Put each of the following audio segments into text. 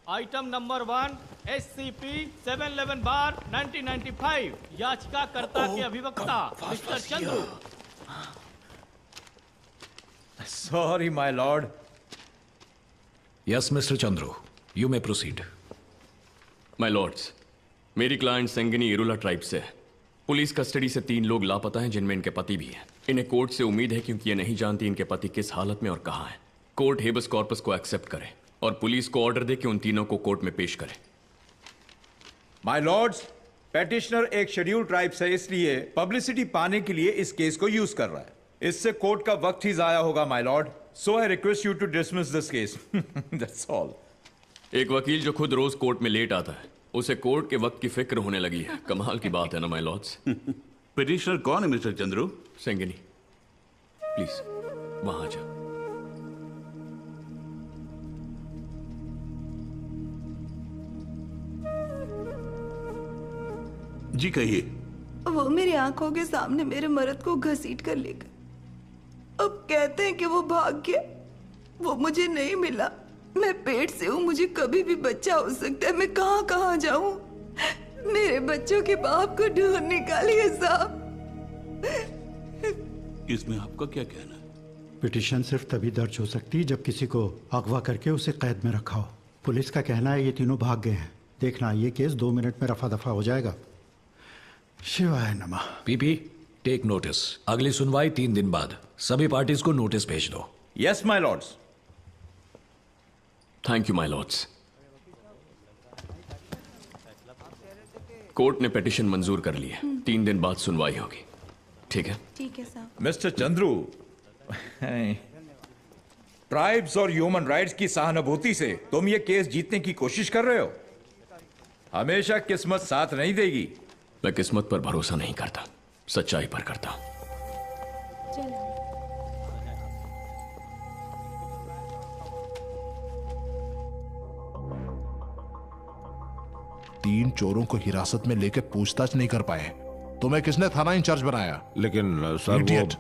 Item number 1 SCP-711/1995 याचिकाकर्ता के अभिवक्ता Mr Chandru. Sorry, my lord. Yes, Mr. Chandru. You may proceed. My lords, मेरी client संगिनी Irula tribe से है। पुलिस कस्टडी से 3 लोग लापता हैं, जिनमें इनके पति भी हैं। इन्हें कोर्ट से उम्मीद है, क्योंकि ये नहीं जानती इनके पति किस हालत में और कहाँ हैं। कोर्ट हेबस कॉर्पस को एक्सेप्ट करे और पुलिस को ऑर्डर दे कि उन तीनों को कोर्ट में पेश करे। My lords, पेटिशनर एक शेड्यूल ट्राइब से इसलिए पब्लिसिटी पाने के लिए इस केस को यूज कर रहा है। इससे कोर्ट का वक्त ही जाया होगा, my lord. So I request you to dismiss this case. That's all. एक वकील जो खुद रोज कोर्ट में लेट आता है, उसे कोर्ट के वक्त की फिक्र होने लगी है। कमाल की बात है ना, माय लॉर्ड्स। पिटिशनर कौन है मिस्टर चंद्रू? संगिनी, प्लीज वहां जा। जी कहिए। वो मेरी आंखों के सामने मेरे मर्द को घसीट कर ले गए। अब कहते हैं कि वो भाग गया। वो मुझे नहीं मिला। मैं पेट से हूँ, मुझे कभी भी बच्चा हो सकता है। मैं कहाँ कहाँ जाऊँ? मेरे बच्चों के बाप को ढूंढ निकालिए साहब। इसमें आपका क्या कहना है? पिटीशन सिर्फ तभी दर्ज हो सकती है जब किसी को अगवा करके उसे कैद में रखा हो। पुलिस का कहना है ये तीनों भाग गए हैं। देखना, ये केस 2 मिनट में रफा दफा हो जाएगा। शिवाय नमः। PP, take notice. अगली सुनवाई 3 दिन बाद। सभी पार्टीज को नोटिस भेज दो। Yes my Lord's. Thank you my Lord's. Court ने पिटीशन मंजूर कर ली है। 3 दिन बाद सुनवाई होगी। ठीक है? ठीक है साहब। मिस्टर चंद्रू, ट्राइब्स और ह्यूमन राइट्स की सहानुभूति से तुम ये केस जीतने की कोशिश कर रहे हो। हमेशा किस्मत साथ नहीं देगी। मैं किस्मत पर भरोसा नहीं करता, सच्चाई पर करता हूं। चलो। तीन चोरों को हिरासत में लेकर पूछताछ नहीं कर पाए। तुम्हें किसने थाना इंचार्ज बनाया? लेकिन सर Idiot.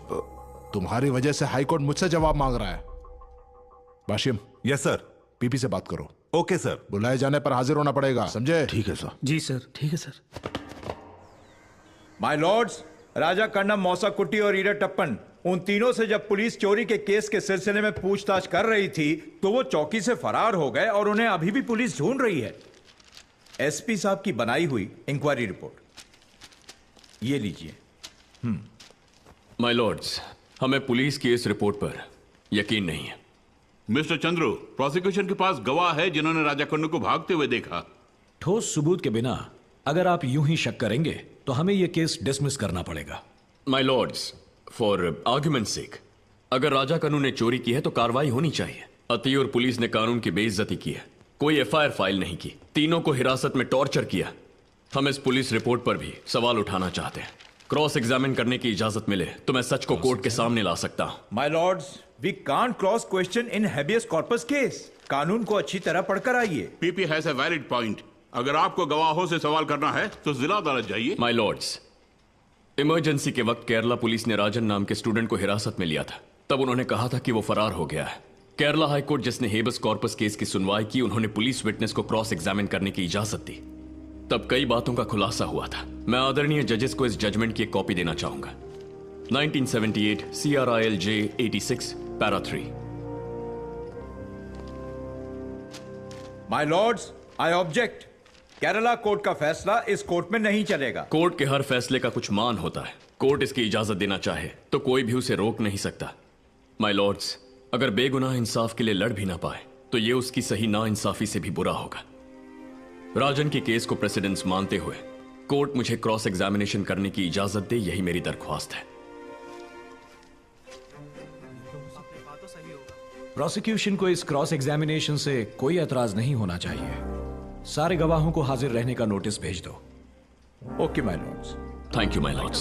तुम्हारी वजह से हाईकोर्ट मुझसे जवाब मांग रहा है। बाशिम, यस सर। पीपी से बात करो। Okay sir. बुलाए जाने पर हाजिर होना पड़ेगा, समझे? ठीक है सर। जी सर। ठीक है सर। माय लॉर्ड्स, राजा कन्नम, मौसा कुट्टी और ईरा टप्पन, उन तीनों से जब पुलिस चोरी के केस के सिलसिले में पूछताछ कर रही थी तो वो चौकी से फरार हो गए और उन्हें अभी भी पुलिस ढूंढ रही है। एसपी साहब की बनाई हुई इंक्वायरी रिपोर्ट ये लीजिए। माय लॉर्ड्स, हमें पुलिस की इस रिपोर्ट पर यकीन नहीं है। मिस्टर चंद्रू, प्रोसिक्यूशन के पास गवाह है जिन्होंने राजा कन्नू को भागते हुए देखा। ठोस सबूत के बिना अगर आप यूं ही शक करेंगे तो हमें यह केस डिसमिस करना पड़ेगा। My Lord's, for argument sake, अगर राजा कन्नू ने चोरी की है तो कार्रवाई होनी चाहिए। अति और पुलिस ने कानून की बेइज्जती की है। कोई एफआईआर फाइल नहीं की, तीनों को हिरासत में टॉर्चर किया। हम इस पुलिस रिपोर्ट पर भी सवाल उठाना चाहते हैं। क्रॉस एग्जामिन करने की इजाजत मिले तो मैं सच को कोर्ट के सामने ला सकता हूं। My lords, we can't cross question in habeas corpus case. कानून को अच्छी तरह पढ़कर आइए। PP has a valid point. अगर आपको गवाहों से सवाल करना है तो जिला अदालत जाइए। माय लॉर्ड्स, इमरजेंसी के वक्त केरला पुलिस ने राजन नाम के स्टूडेंट को हिरासत में लिया था। तब उन्होंने कहा था कि वो फरार हो गया है। केरला हाईकोर्ट जिसने हेबस कॉर्पस केस की सुनवाई की, उन्होंने पुलिस विटनेस को क्रॉस एग्जामिन करने की इजाजत दी। तब कई बातों का खुलासा हुआ था। मैं आदरणीय जजेस को इस जजमेंट की एक कॉपी देना चाहूंगा। 1978 CRILJ 86 para 3। My Lord's, I object. Kerala court का फैसला इस कोर्ट में नहीं चलेगा। कोर्ट के हर फैसले का कुछ मान होता है। कोर्ट इसकी इजाजत देना चाहे तो कोई भी उसे रोक नहीं सकता। माय लॉर्ड्स, अगर बेगुनाह इंसाफ के लिए लड़ भी ना पाए तो यह उसकी सही ना इंसाफी से भी बुरा होगा। राजन के केस को प्रेसिडेंस मानते हुए कोर्ट मुझे क्रॉस एग्जामिनेशन करने की इजाजत दे, यही मेरी दरख्वास्त है। प्रोसिक्यूशन को इस क्रॉस एग्जामिनेशन से कोई एतराज नहीं होना चाहिए। सारे गवाहों को हाजिर रहने का नोटिस भेज दो। Okay my Lord's. Thank you my Lord's.